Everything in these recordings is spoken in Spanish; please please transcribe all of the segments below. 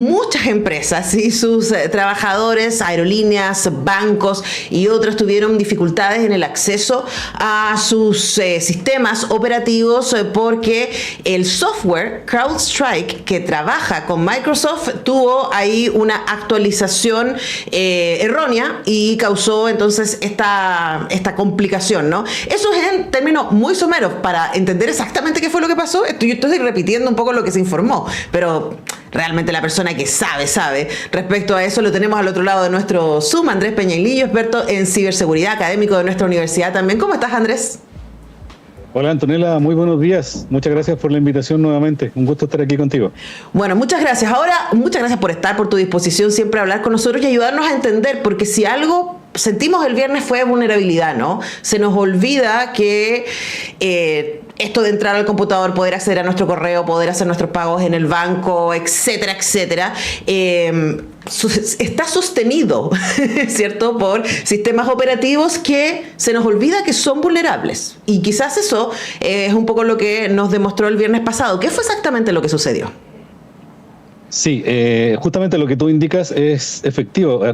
Muchas empresas y sus trabajadores, aerolíneas, bancos y otros tuvieron dificultades en el acceso a sus sistemas operativos porque el software CrowdStrike, que trabaja con Microsoft, tuvo ahí una actualización errónea y causó entonces esta complicación, ¿no? Eso es en términos muy someros para entender exactamente qué fue lo que pasó. Yo estoy repitiendo un poco lo que se informó, pero realmente la persona que sabe respecto a eso lo tenemos al otro lado de nuestro Zoom. Andrés Peñailillo, experto en ciberseguridad, académico de nuestra universidad también. ¿Cómo estás, Andrés? Hola, Antonella, muy buenos días. Muchas gracias por la invitación nuevamente. Un gusto estar aquí contigo. Bueno, muchas gracias. Ahora, muchas gracias por estar, por tu disposición siempre a hablar con nosotros y ayudarnos a entender, porque si algo sentimos el viernes fue vulnerabilidad, ¿no? Se nos olvida que esto de entrar al computador, poder acceder a nuestro correo, poder hacer nuestros pagos en el banco, etcétera, etcétera, está sostenido, ¿cierto?, por sistemas operativos que se nos olvida que son vulnerables. Y quizás eso es un poco lo que nos demostró el viernes pasado. ¿Qué fue exactamente lo que sucedió? Sí, justamente lo que tú indicas es efectivo.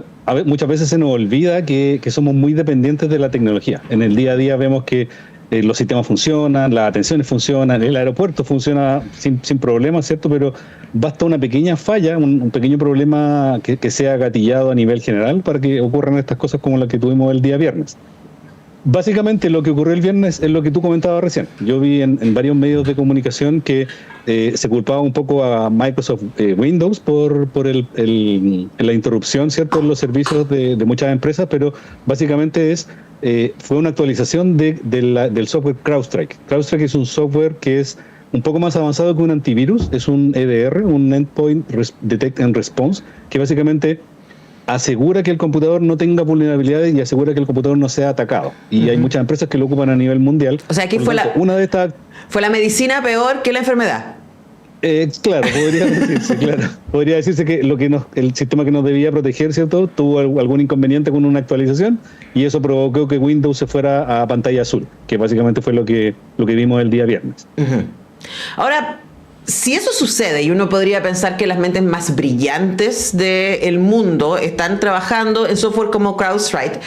Muchas veces se nos olvida que somos muy dependientes de la tecnología. En el día a día vemos que los sistemas funcionan, las atenciones funcionan, el aeropuerto funciona sin problemas, ¿cierto? Pero basta una pequeña falla, un pequeño problema que sea gatillado a nivel general para que ocurran estas cosas como las que tuvimos el día viernes. Básicamente lo que ocurrió el viernes es lo que tú comentabas recién. Yo vi en varios medios de comunicación que se culpaba un poco a Microsoft Windows por la interrupción, ¿cierto?, en los servicios de muchas empresas, pero básicamente fue una actualización del software CrowdStrike. CrowdStrike es un software que es un poco más avanzado que un antivirus, es un EDR, un Endpoint Detect and Response, que básicamente asegura que el computador no tenga vulnerabilidades y asegura que el computador no sea atacado. Y hay muchas empresas que lo ocupan a nivel mundial. O sea, aquí fue la medicina peor que la enfermedad. Claro, podría decirse que el sistema que nos debía proteger, ¿cierto?, tuvo algún inconveniente con una actualización y eso provocó que Windows se fuera a pantalla azul, que básicamente fue lo que vimos el día viernes. Ahora, si eso sucede, y uno podría pensar que las mentes más brillantes del mundo están trabajando en software como CrowdStrike,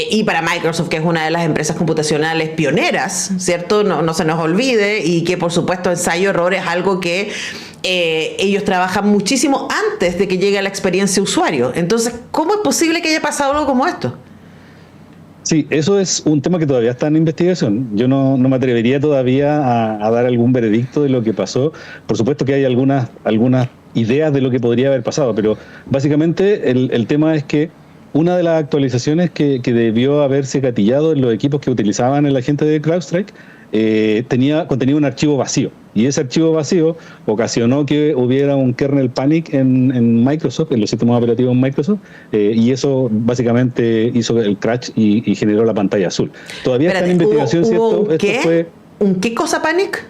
y para Microsoft, que es una de las empresas computacionales pioneras, ¿cierto? No se nos olvide, y que por supuesto ensayo-error es algo que ellos trabajan muchísimo antes de que llegue a la experiencia usuario. Entonces, ¿cómo es posible que haya pasado algo como esto? Sí, eso es un tema que todavía está en investigación. Yo no me atrevería todavía a dar algún veredicto de lo que pasó. Por supuesto que hay algunas ideas de lo que podría haber pasado, pero básicamente el tema es que una de las actualizaciones que debió haberse gatillado en los equipos que utilizaban el agente de CrowdStrike contenía un archivo vacío. Y ese archivo vacío ocasionó que hubiera un kernel panic en Microsoft, en los sistemas operativos en Microsoft, y eso básicamente hizo el crash y generó la pantalla azul. Todavía está en investigación, ¿cierto? ¿Un qué cosa panic?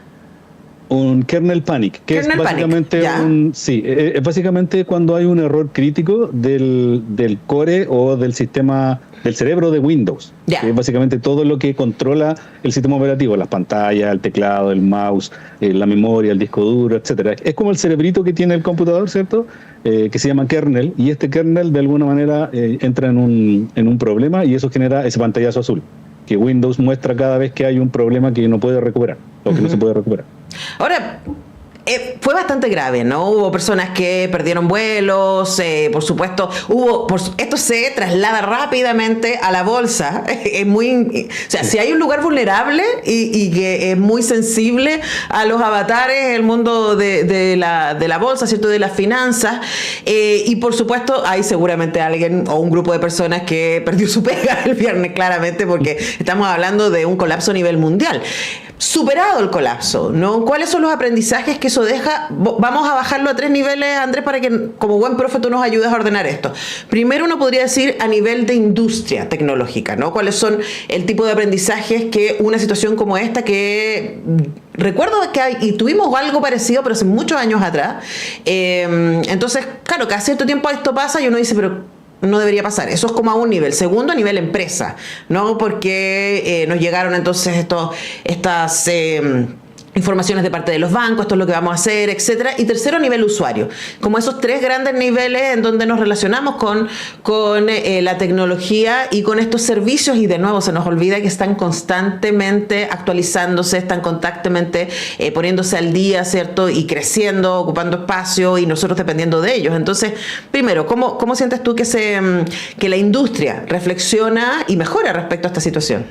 Un kernel panic, que kernel es básicamente es básicamente cuando hay un error crítico del core o del sistema del cerebro de Windows, que es básicamente todo lo que controla el sistema operativo, las pantallas, el teclado, el mouse, la memoria, el disco duro, etcétera. Es como el cerebrito que tiene el computador, ¿cierto? Que se llama kernel, y este kernel de alguna manera entra en un problema y eso genera ese pantallazo azul que Windows muestra cada vez que hay un problema que no puede recuperar o que no se puede recuperar. Ahora, fue bastante grave, ¿no? Hubo personas que perdieron vuelos, por supuesto, esto se traslada rápidamente a la bolsa. Si hay un lugar vulnerable y que es muy sensible a los avatares, el mundo de la bolsa, ¿cierto?, de las finanzas, y por supuesto hay seguramente alguien o un grupo de personas que perdió su pega el viernes, claramente, porque estamos hablando de un colapso a nivel mundial. Superado el colapso, ¿no? ¿Cuáles son los aprendizajes que eso deja? Vamos a bajarlo a 3 niveles, Andrés, para que como buen profe tú nos ayudes a ordenar esto. Primero, uno podría decir a nivel de industria tecnológica, ¿no? ¿Cuáles son el tipo de aprendizajes que una situación como esta, que recuerdo que y tuvimos algo parecido, pero hace muchos años atrás? Entonces, claro, cada cierto tiempo esto pasa y uno dice, pero no debería pasar. Eso es como a un nivel. Segundo, a nivel empresa, ¿no? Porque nos llegaron entonces estas informaciones de parte de los bancos, esto es lo que vamos a hacer, etcétera. Y tercero, a nivel usuario. Como esos tres grandes niveles en donde nos relacionamos con la tecnología y con estos servicios, y de nuevo se nos olvida que están constantemente actualizándose, están constantemente poniéndose al día, ¿cierto? Y creciendo, ocupando espacio, y nosotros dependiendo de ellos. Entonces, primero, ¿cómo sientes tú que la industria reflexiona y mejora respecto a esta situación?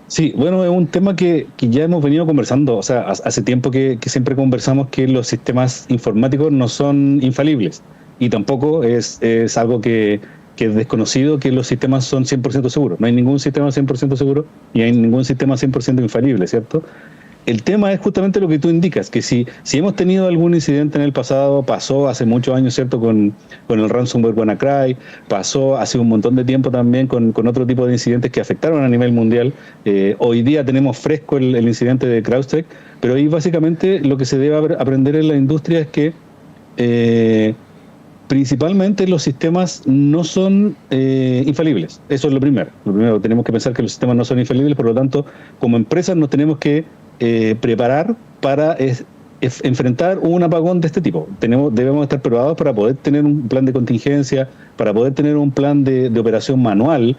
Sí, bueno, es un tema que ya hemos venido conversando, o sea, hace tiempo que siempre conversamos que los sistemas informáticos no son infalibles, y tampoco es algo que es desconocido que los sistemas son 100% seguros. No hay ningún sistema 100% seguro y hay ningún sistema 100% infalible, ¿cierto? El tema es justamente lo que tú indicas, que si hemos tenido algún incidente en el pasado, pasó hace muchos años, ¿cierto?, con el ransomware WannaCry, pasó hace un montón de tiempo también con otro tipo de incidentes que afectaron a nivel mundial. Hoy día tenemos fresco el incidente de CrowdStrike, pero ahí básicamente lo que se debe aprender en la industria es que principalmente los sistemas no son infalibles. Eso es lo primero. Lo primero, tenemos que pensar que los sistemas no son infalibles, por lo tanto, como empresas nos tenemos que preparar para enfrentar un apagón de este tipo. Debemos estar preparados para poder tener un plan de contingencia, para poder tener un plan de operación manual.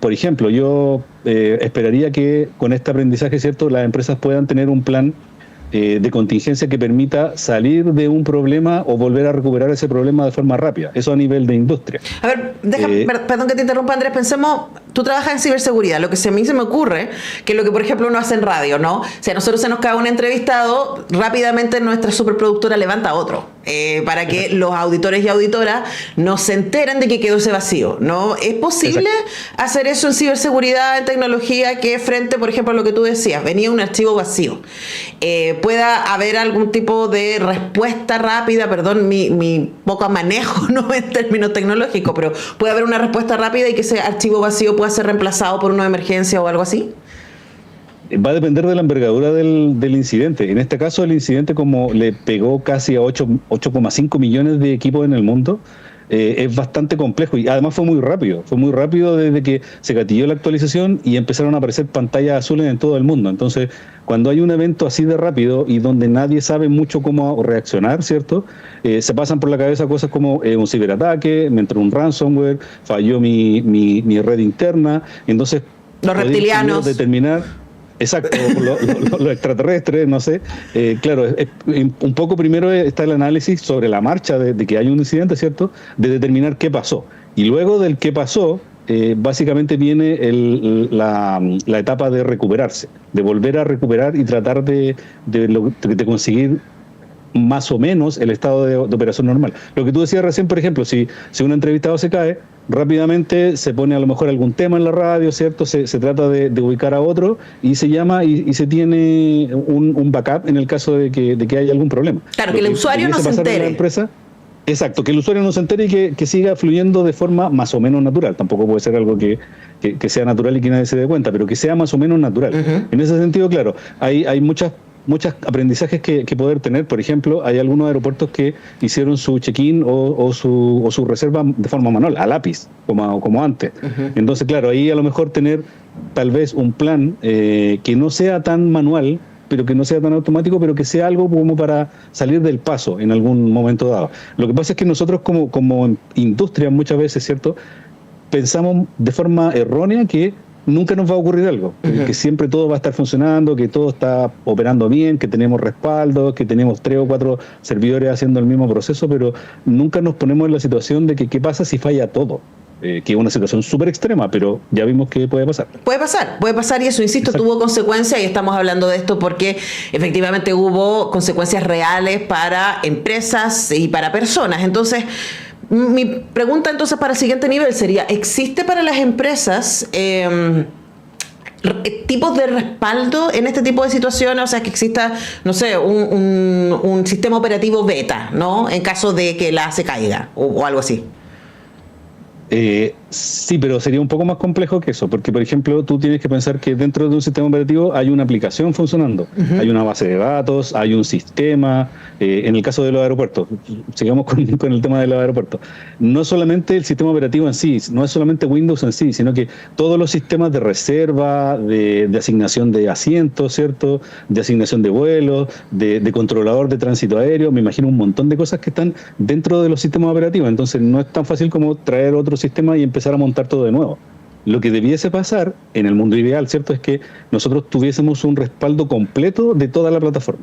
Por ejemplo, yo esperaría que con este aprendizaje, ¿cierto?, las empresas puedan tener un plan de contingencia que permita salir de un problema o volver a recuperar ese problema de forma rápida. Eso a nivel de industria. A ver, perdón que te interrumpa, Andrés, pensemos, tú trabajas en ciberseguridad, lo que a mí se me ocurre, que lo que por ejemplo uno hace en radio, ¿no? O sea, a nosotros se nos cae un entrevistado, rápidamente nuestra superproductora levanta a otro, para que los auditores y auditoras no se enteren de que quedó ese vacío, ¿no? ¿Es posible hacer eso en ciberseguridad, en tecnología, que frente, por ejemplo, a lo que tú decías, venía un archivo vacío? Pueda haber algún tipo de respuesta rápida, perdón mi poco manejo, no en términos tecnológicos, pero puede haber una respuesta rápida y que ese archivo vacío pueda ser reemplazado por uno de emergencia o algo así. Va a depender de la envergadura del incidente. En este caso, el incidente, como le pegó casi a 8,5 millones de equipos en el mundo, es bastante complejo, y además fue muy rápido desde que se gatilló la actualización y empezaron a aparecer pantallas azules en todo el mundo. Entonces, cuando hay un evento así de rápido y donde nadie sabe mucho cómo reaccionar, ¿cierto?, se pasan por la cabeza cosas como un ciberataque, me entró un ransomware, falló mi red interna. Entonces, los reptilianos determinar. Exacto, los extraterrestres, no sé. Claro, un poco primero está el análisis sobre la marcha de que hay un incidente, ¿cierto?, de determinar qué pasó. Y luego del qué pasó, básicamente viene la etapa de recuperarse, de volver a recuperar y tratar de conseguir más o menos el estado de operación normal. Lo que tú decías recién, por ejemplo, si un entrevistado se cae, rápidamente se pone a lo mejor algún tema en la radio, ¿cierto? Se trata de ubicar a otro y se llama y se tiene un backup en el caso de que haya algún problema. Claro, que el usuario no se entere. Exacto, que el usuario no se entere y que siga fluyendo de forma más o menos natural. Tampoco puede ser algo que sea natural y que nadie se dé cuenta, pero que sea más o menos natural. Uh-huh. En ese sentido, claro, hay muchos aprendizajes que poder tener. Por ejemplo, hay algunos aeropuertos que hicieron su check-in o su reserva de forma manual, a lápiz, como antes. Uh-huh. Entonces, claro, ahí a lo mejor tener tal vez un plan que no sea tan manual, pero que no sea tan automático, pero que sea algo como para salir del paso en algún momento dado. Lo que pasa es que nosotros como industria muchas veces, ¿cierto?, pensamos de forma errónea que nunca nos va a ocurrir algo, uh-huh, que siempre todo va a estar funcionando, que todo está operando bien, que tenemos respaldo, que tenemos 3 o 4 servidores haciendo el mismo proceso, pero nunca nos ponemos en la situación de que qué pasa si falla todo. Que es una situación súper extrema, pero ya vimos que puede pasar. Puede pasar y eso, insisto, exacto, tuvo consecuencias, y estamos hablando de esto porque efectivamente hubo consecuencias reales para empresas y para personas. Entonces, mi pregunta entonces para el siguiente nivel sería, ¿existe para las empresas tipos de respaldo en este tipo de situaciones? O sea, que exista, no sé, un sistema operativo beta, ¿no?, en caso de que la se caiga o algo así. Sí, pero sería un poco más complejo que eso, porque por ejemplo tú tienes que pensar que dentro de un sistema operativo hay una aplicación funcionando, hay una base de datos, hay un sistema, en el caso de los aeropuertos, sigamos con el tema de los aeropuertos, no solamente el sistema operativo en sí, no es solamente Windows en sí, sino que todos los sistemas de reserva, de asignación de asientos, ¿cierto? De asignación de vuelos, de controlador de tránsito aéreo, me imagino un montón de cosas que están dentro de los sistemas operativos, entonces no es tan fácil como traer otro sistema y empezar a montar todo de nuevo. Lo que debiese pasar en el mundo ideal, ¿cierto?, es que nosotros tuviésemos un respaldo completo de toda la plataforma,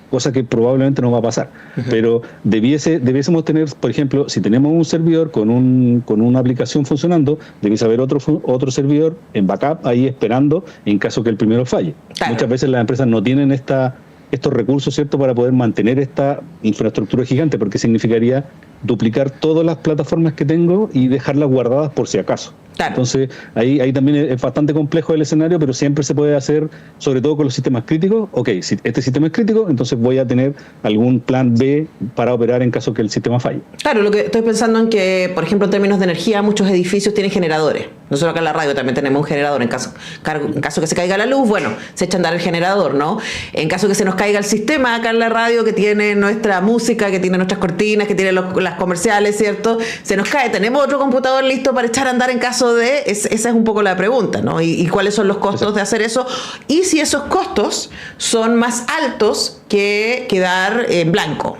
cosa que probablemente no va a pasar. Pero debiésemos tener, por ejemplo, si tenemos un servidor con una aplicación funcionando, debiese haber otro servidor en backup ahí esperando en caso que el primero falle. Claro. Muchas veces las empresas no tienen estos recursos, ¿cierto?, para poder mantener esta infraestructura gigante, porque significaría duplicar todas las plataformas que tengo y dejarlas guardadas por si acaso. Claro. Entonces, ahí también es bastante complejo el escenario, pero siempre se puede hacer, sobre todo con los sistemas críticos. Ok, si este sistema es crítico, entonces voy a tener algún plan B para operar en caso que el sistema falle. Claro, lo que estoy pensando en que, por ejemplo, en términos de energía, muchos edificios tienen generadores. Nosotros acá en la radio también tenemos un generador. En caso que se caiga la luz, bueno, se echa a andar el generador, ¿no? En caso que se nos caiga el sistema acá en la radio, que tiene nuestra música, que tiene nuestras cortinas, que tiene las comerciales, ¿cierto? Se nos cae, tenemos otro computador listo para echar a andar en caso de... Esa es un poco la pregunta, ¿no? Y cuáles son los costos de hacer eso, y si esos costos son más altos que quedar en blanco.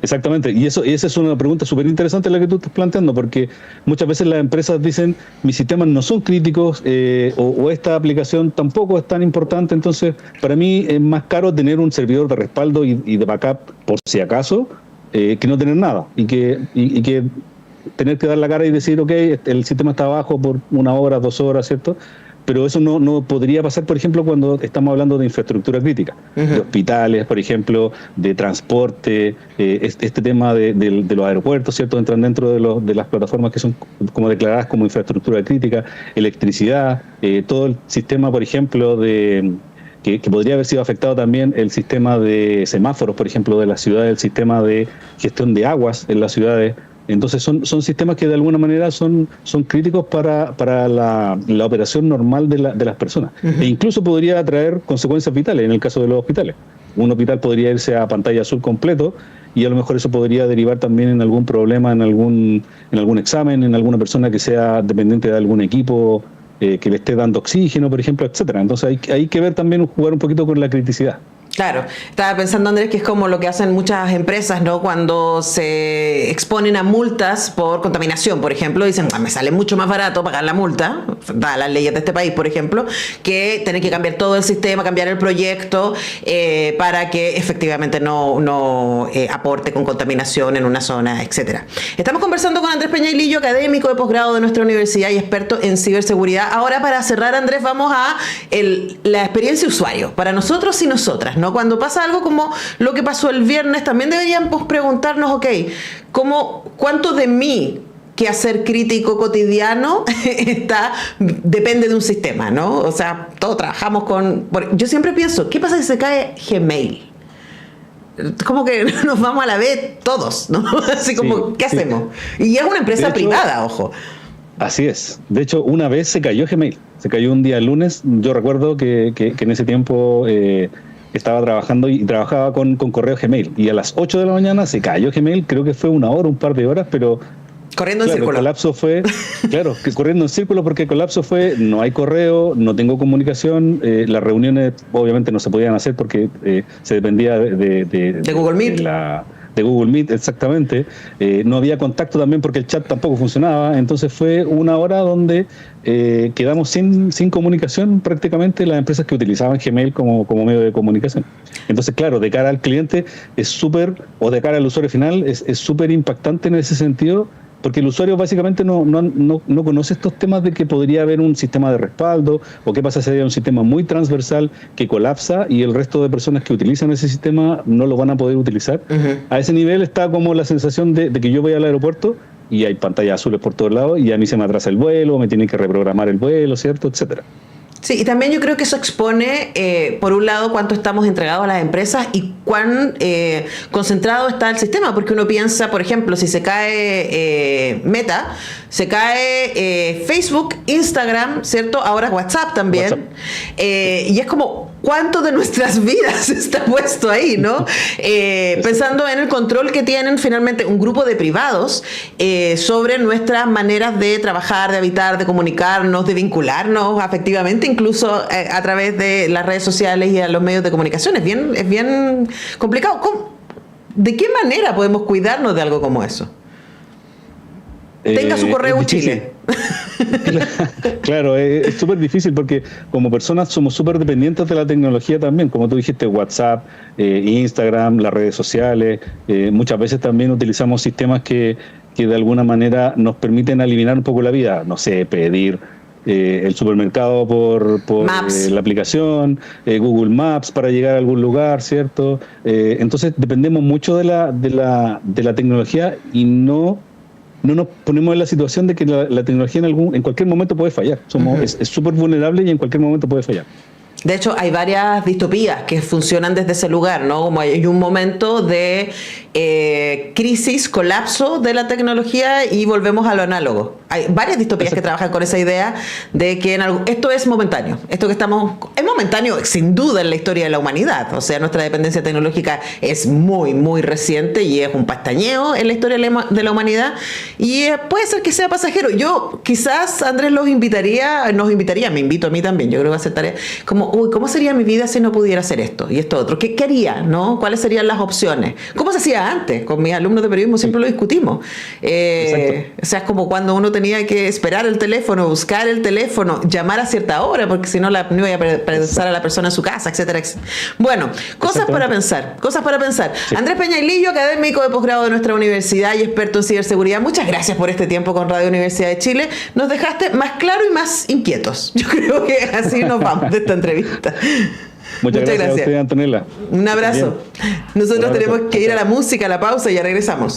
Exactamente, y esa es una pregunta súper interesante la que tú estás planteando, porque muchas veces las empresas dicen mis sistemas no son críticos, o esta aplicación tampoco es tan importante, entonces para mí es más caro tener un servidor de respaldo y de backup por si acaso, que no tener nada, y que tener que dar la cara y decir, ok, el sistema está abajo por 1 hora, 2 horas, ¿cierto? Pero eso no podría pasar, por ejemplo, cuando estamos hablando de infraestructura crítica, de hospitales, por ejemplo, de transporte, este tema de los aeropuertos, ¿cierto? Entran dentro de las plataformas que son como declaradas como infraestructura crítica, electricidad, todo el sistema, por ejemplo, que podría haber sido afectado también, el sistema de semáforos, por ejemplo, de la ciudad, el sistema de gestión de aguas en las ciudades. Entonces son sistemas que de alguna manera son críticos para la operación normal de las personas. E incluso podría traer consecuencias vitales en el caso de los hospitales. Un hospital podría irse a pantalla azul completo y a lo mejor eso podría derivar también en algún problema, en algún examen, en alguna persona que sea dependiente de algún equipo que le esté dando oxígeno, por ejemplo, etcétera. Entonces hay que ver también, jugar un poquito con la criticidad. Claro, estaba pensando, Andrés, que es como lo que hacen muchas empresas, ¿no? Cuando se exponen a multas por contaminación, por ejemplo, dicen, me sale mucho más barato pagar la multa, dadas las leyes de este país, por ejemplo, que tener que cambiar todo el sistema, cambiar el proyecto, para que efectivamente no aporte con contaminación en una zona, etcétera. Estamos conversando con Andrés Peñailillo, académico de posgrado de nuestra universidad y experto en ciberseguridad. Ahora, para cerrar, Andrés, vamos a la experiencia usuario, para nosotros y nosotras, ¿no? Cuando pasa algo como lo que pasó el viernes, también deberíamos preguntarnos, ok, ¿cuánto de mí quehacer crítico cotidiano depende de un sistema, ¿no? O sea, todos trabajamos yo siempre pienso, ¿qué pasa si se cae Gmail? Como que nos vamos a la vez todos, ¿no? Así como, ¿qué hacemos? Y es una empresa privada, ojo. Así es. De hecho, una vez se cayó Gmail. Se cayó un día lunes. Yo recuerdo que en ese tiempo estaba trabajando y trabajaba con correo Gmail. Y a las 8 de la mañana se cayó Gmail. Creo que fue 1 hora, un par de horas, pero... Corriendo en círculo. El colapso fue... Claro, que corriendo en círculo, porque el colapso fue, no hay correo, no tengo comunicación, las reuniones obviamente no se podían hacer porque se dependía de Google Meet. De Google Meet, exactamente. No había contacto también porque el chat tampoco funcionaba. Entonces fue 1 hora donde quedamos sin comunicación prácticamente las empresas que utilizaban Gmail como medio de comunicación. Entonces, claro, de cara al cliente o de cara al usuario final es súper impactante en ese sentido, porque el usuario básicamente no conoce estos temas de que podría haber un sistema de respaldo, o qué pasa si hay un sistema muy transversal que colapsa y el resto de personas que utilizan ese sistema no lo van a poder utilizar. A ese nivel está como la sensación de que yo voy al aeropuerto y hay pantallas azules por todos lados y a mí se me atrasa el vuelo, me tienen que reprogramar el vuelo, ¿cierto? Etcétera. Sí, y también yo creo que eso expone, por un lado, cuánto estamos entregados a las empresas y cuán concentrado está el sistema, porque uno piensa, por ejemplo, si se cae Meta, se cae Facebook, Instagram, ¿cierto? Ahora WhatsApp también. WhatsApp. Y es como, ¿cuánto de nuestras vidas está puesto ahí, no? Pensando en el control que tienen finalmente un grupo de privados sobre nuestras maneras de trabajar, de habitar, de comunicarnos, de vincularnos afectivamente, incluso a través de las redes sociales y a los medios de comunicación. Es bien complicado. ¿De qué manera podemos cuidarnos de algo como eso? Tenga su correo Chile. Claro, es súper difícil porque como personas somos súper dependientes de la tecnología también, como tú dijiste, WhatsApp, Instagram, las redes sociales, muchas veces también utilizamos sistemas que de alguna manera nos permiten aliviar un poco la vida, no sé, pedir el supermercado por la aplicación, Google Maps para llegar a algún lugar, ¿cierto? Entonces dependemos mucho de la tecnología y no nos ponemos en la situación de que la tecnología en cualquier momento puede fallar. Es súper vulnerable y en cualquier momento puede fallar. De hecho, hay varias distopías que funcionan desde ese lugar, ¿no? Como hay un momento de crisis, colapso de la tecnología y volvemos a lo análogo. Hay varias distopías que trabajan con esa idea de que esto es momentáneo. Esto que es momentáneo sin duda en la historia de la humanidad. O sea, nuestra dependencia tecnológica es muy, muy reciente y es un pestañeo en la historia de la humanidad. Y puede ser que sea pasajero. Yo quizás, Andrés, nos invitaría, me invito a mí también, yo creo que va a ser tarea, como, ¿cómo sería mi vida si no pudiera hacer esto y esto otro? ¿Qué haría, no? ¿Cuáles serían las opciones? ¿Cómo se hacía antes? Con mis alumnos de periodismo siempre lo discutimos. O sea, es como cuando uno tenía que esperar el teléfono, buscar el teléfono, llamar a cierta hora, porque si no no iba a pensar a la persona en su casa, etcétera, etcétera. Bueno, cosas para pensar. Sí. Andrés Peñailillo, académico de posgrado de nuestra universidad y experto en ciberseguridad, muchas gracias por este tiempo con Radio Universidad de Chile. Nos dejaste más claro y más inquietos. Yo creo que así nos vamos de esta entrevista. Muchas gracias a usted, Antonella. Un abrazo. Nosotros tenemos que ir a la música, a la pausa y ya regresamos.